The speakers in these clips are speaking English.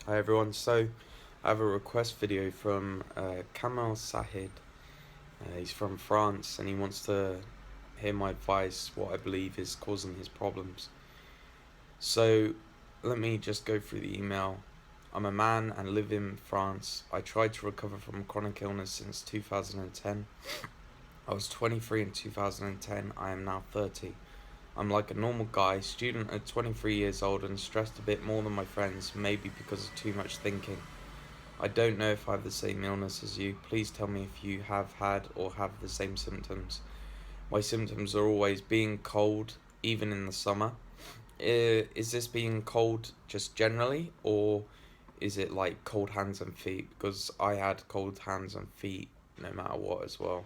Hi everyone, so I have a request video from Kamel Sahid. He's from France and he wants to hear my advice, what I believe is causing his problems. So let me just go through the email. I'm a man and live in France. I tried to recover from chronic illness since 2010. I was 23 in 2010, I am now 30. I'm like a normal guy, student at 23 years old and stressed a bit more than my friends, maybe because of too much thinking. I don't know if I have the same illness as you. Please tell me if you have had or have the same symptoms. My symptoms are always being cold, even in the summer. Is this being cold just generally, or is it like cold hands and feet? Because I had cold hands and feet no matter what as well.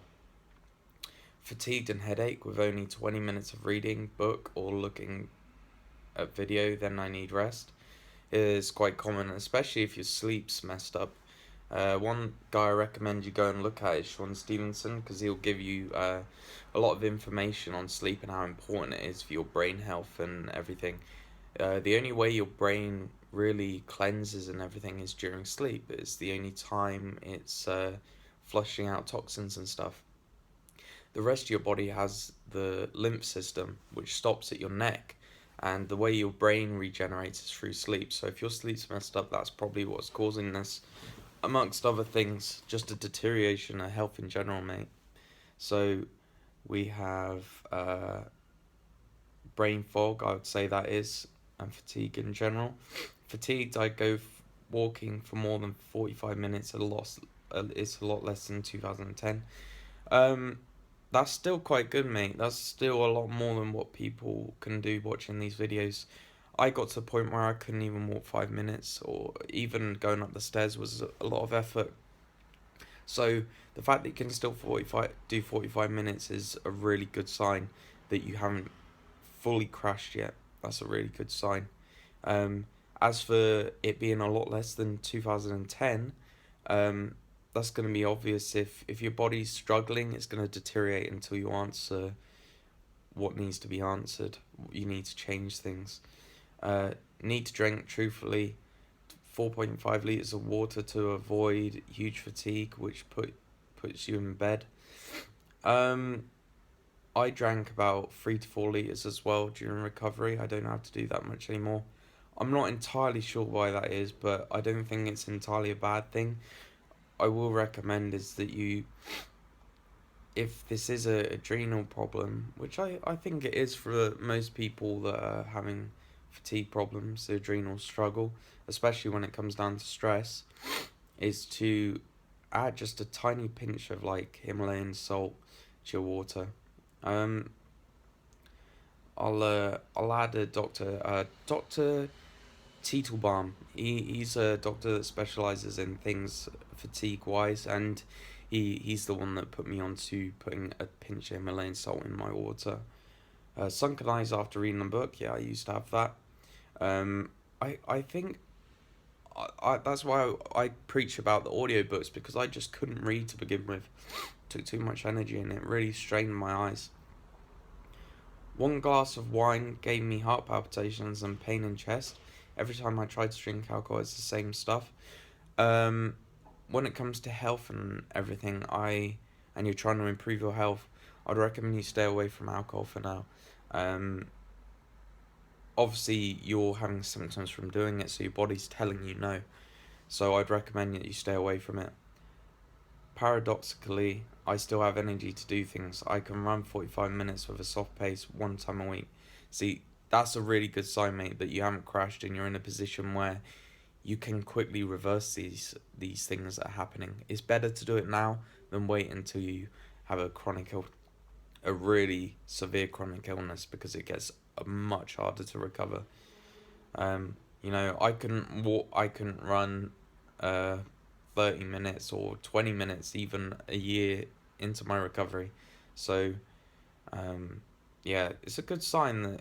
Fatigued and headache with only 20 minutes of reading, book, or looking at video, then I need rest. It is quite common, especially if your sleep's messed up. One guy I recommend you go and look at is Sean Stevenson because he'll give you a lot of information on sleep and how important it is for your brain health and everything. The only way your brain really cleanses and everything is during sleep. It's the only time it's flushing out toxins and stuff. The rest of your body has the lymph system, which stops at your neck, and the way your brain regenerates is through sleep. So if your sleep's messed up, that's probably what's causing this, amongst other things, just a deterioration of health in general, mate. So we have brain fog, I would say that is, and fatigue in general. Fatigued, I go walking for more than 45 minutes. It's a lot less than 2010. Um, that's still quite good, mate. That's still a lot more than what people can do watching these videos. I got to the point where I couldn't even walk 5 minutes, or even going up the stairs was a lot of effort. So the fact that you can still 45 minutes is a really good sign that you haven't fully crashed yet. That's a really good sign. Um, as for it being a lot less than 2010, um, that's going to be obvious. If your body's struggling, it's going to deteriorate until you answer what needs to be answered. You need to change things. Uh, Need to drink, truthfully, 4.5 litres of water to avoid huge fatigue, which puts you in bed. Um, I drank about 3 to 4 litres as well during recovery. I don't have to do that much anymore. I'm not entirely sure why that is, but I don't think it's entirely a bad thing. I will recommend is that you, if this is a adrenal problem, which I think it is for most people that are having fatigue problems, the adrenal struggle, especially when it comes down to stress, is to add just a tiny pinch of like Himalayan salt to your water. Um, I'll add a Doctor Teetelbaum. He's a doctor that specializes in things fatigue wise, and he's the one that put me on to putting a pinch of Himalayan salt in my water. Sunken eyes after reading a book. Yeah, I used to have that. I think that's why I preach about the audiobooks, because I just couldn't read to begin with. Took too much energy and it really strained my eyes. One glass of wine gave me heart palpitations and pain in chest. Every time I tried to drink alcohol, it's the same stuff. Um, when it comes to health and everything, and you're trying to improve your health, I'd recommend you stay away from alcohol for now. Um, Obviously, you're having symptoms from doing it, so your body's telling you no. So I'd recommend that you stay away from it. Paradoxically, I still have energy to do things. I can run 45 minutes with a soft pace 1 time a week. See, that's a really good sign, mate, that you haven't crashed and you're in a position where you can quickly reverse these things that are happening. It's better to do it now than wait until you have a really severe chronic illness, because it gets much harder to recover. I couldn't run uh 30 minutes or 20 minutes even a year into my recovery. So, um, yeah, it's a good sign that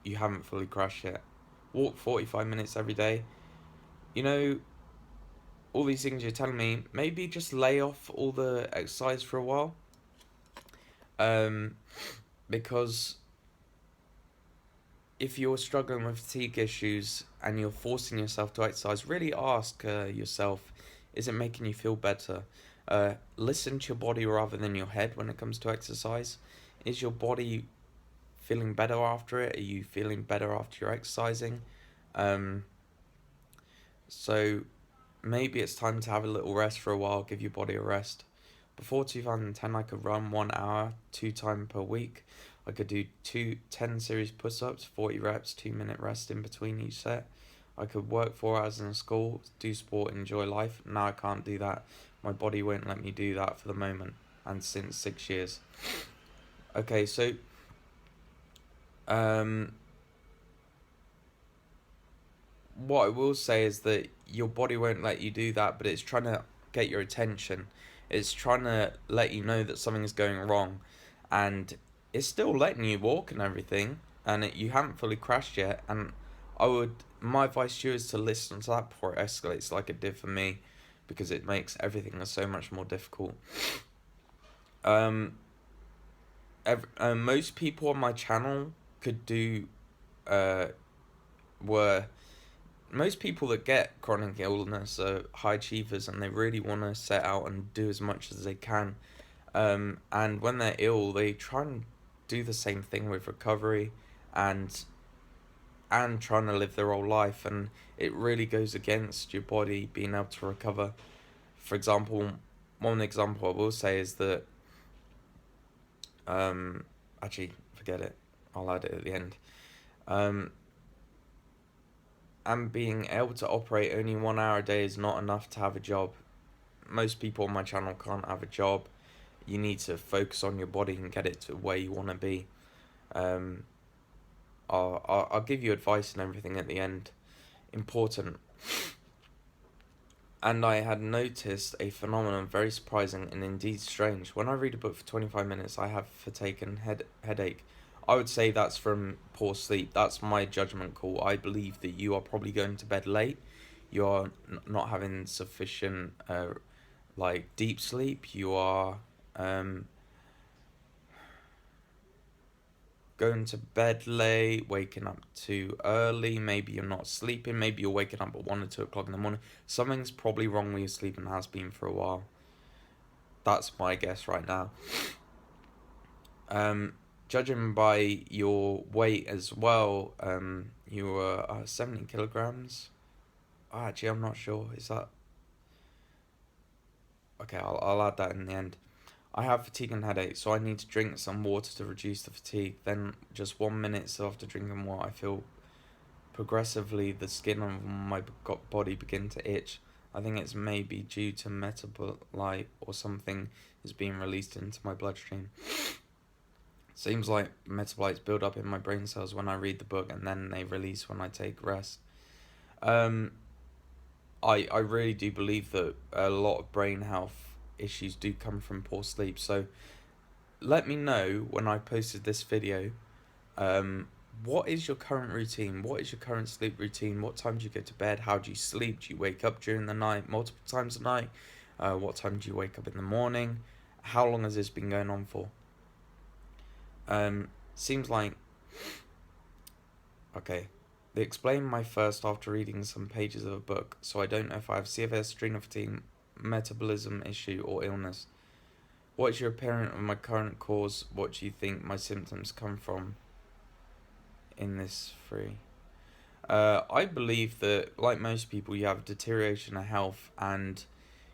you haven't fully crashed yet. Walk 45 minutes every day. You know, all these things you're telling me, maybe just lay off all the exercise for a while. Um, because if you're struggling with fatigue issues and you're forcing yourself to exercise, really ask yourself, is it making you feel better? Listen to your body rather than your head when it comes to exercise. Is your body feeling better after it? Are you feeling better after you're exercising? Um, so maybe it's time to have a little rest for a while, give your body a rest. Before 2010, I could run 1 hour, 2 times per week. I could do 10 series push-ups, 40 reps, 2 minute rest in between each set. I could work 4 hours in school, do sport, enjoy life. Now I can't do that. My body won't let me do that for the moment, and since 6 years. Okay, so um, what I will say is that your body won't let you do that, but it's trying to get your attention. It's trying to let you know that something's going wrong, and it's still letting you walk and everything, and you haven't fully crashed yet. And my advice to you is to listen to that before it escalates like it did for me, because it makes everything so much more difficult. Um, Most people on my channel could do, uh, were most people that get chronic illness are high achievers, and they really want to set out and do as much as they can. And when they're ill, they try and do the same thing with recovery, and trying to live their whole life, and it really goes against your body being able to recover. For example, one example I will say is that, actually, forget it. I'll add it at the end. And being able to operate only 1 hour a day is not enough to have a job. Most people on my channel can't have a job. You need to focus on your body and get it to where you want to be. I'll give you advice and everything at the end. Important. And I had noticed a phenomenon very surprising and indeed strange. When I read a book for 25 minutes, I have fatigue and headache. I would say that's from poor sleep. That's my judgment call. I believe that you are probably going to bed late. You are not having sufficient, deep sleep. You are going to bed late, waking up too early. Maybe you're not sleeping. Maybe you're waking up at 1 or 2 o'clock in the morning. Something's probably wrong with your sleep and has been for a while. That's my guess right now. Judging by your weight as well, you were 70 kilograms. Actually, I'm not sure. Is that... Okay, I'll add that in the end. I have fatigue and headache, so I need to drink some water to reduce the fatigue. Then, just 1 minute after drinking water, I feel progressively the skin of my body begin to itch. I think it's maybe due to metabolite or something is being released into my bloodstream. Seems like metabolites build up in my brain cells when I read the book, and then they release when I take rest. I really do believe that a lot of brain health issues do come from poor sleep. So let me know when I posted this video, what is your current routine? What is your current sleep routine? What time do you go to bed? How do you sleep? Do you wake up during the night multiple times a night? What time do you wake up in the morning? How long has this been going on for? Seems like... Okay. They explain my first after reading some pages of a book, so I don't know if I have CFS, adrenal fatigue, metabolism issue, or illness. What is your opinion of my current cause? What do you think my symptoms come from in this free? I believe that, like most people, you have deterioration of health, and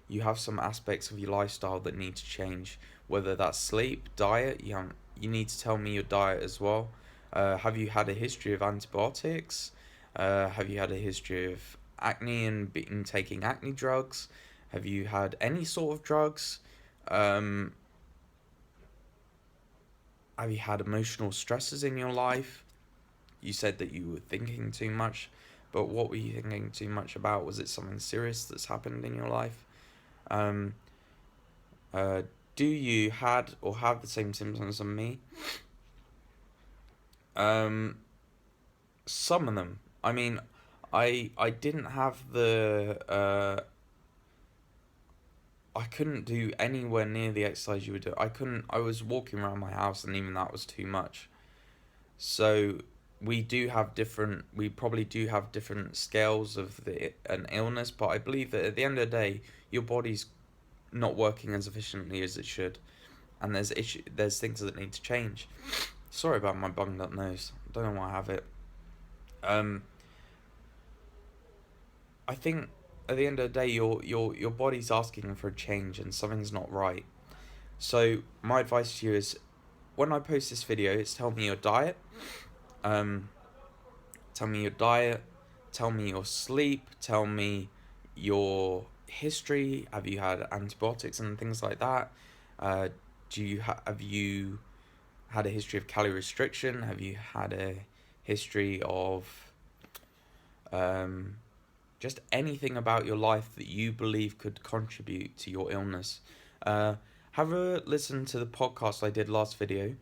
you have some aspects of your lifestyle that need to change. Whether that's sleep, diet, you need to tell me your diet as well. Have you had a history of antibiotics? Have you had a history of acne and been taking acne drugs? Have you had any sort of drugs? Have you had emotional stresses in your life? You said that you were thinking too much, but what were you thinking too much about? Was it something serious that's happened in your life? Do you had or have the same symptoms as me? Some of them. I mean, I didn't have the I couldn't do anywhere near the exercise you would do. I was walking around my house, and even that was too much. So we probably do have different scales of an illness, but I believe that at the end of the day, your body's not working as efficiently as it should, and there's things that need to change. Sorry about my bunged up nose. I don't know why I have it. Um, I think at the end of the day, your body's asking for a change, and something's not right. So my advice to you is, when I post this video, it's tell me your diet. Um, Tell me your diet. Tell me your sleep. Tell me your history. Have you had antibiotics and things like that? Uh, have you had a history of calorie restriction? Have you had a history of um, just anything about your life that you believe could contribute to your illness? Uh, have a listen to the podcast I did last video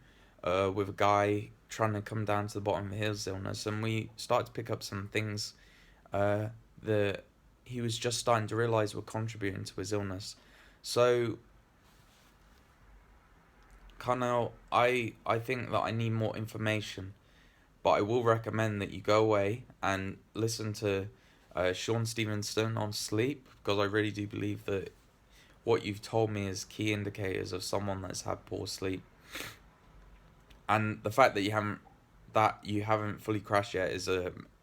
with a guy trying to come down to the bottom of his illness, and we started to pick up some things uh, that he was just starting to realize were contributing to his illness. So, Carnel, I think that I need more information, but I will recommend that you go away and listen to Sean Stevenson on sleep, because I really do believe that what you've told me is key indicators of someone that's had poor sleep. And the fact that you haven't fully crashed yet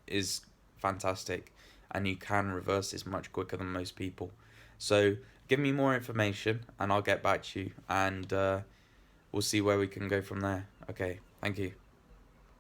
is fantastic, and you can reverse this much quicker than most people. So give me more information, and I'll get back to you, and we'll see where we can go from there. Okay, thank you.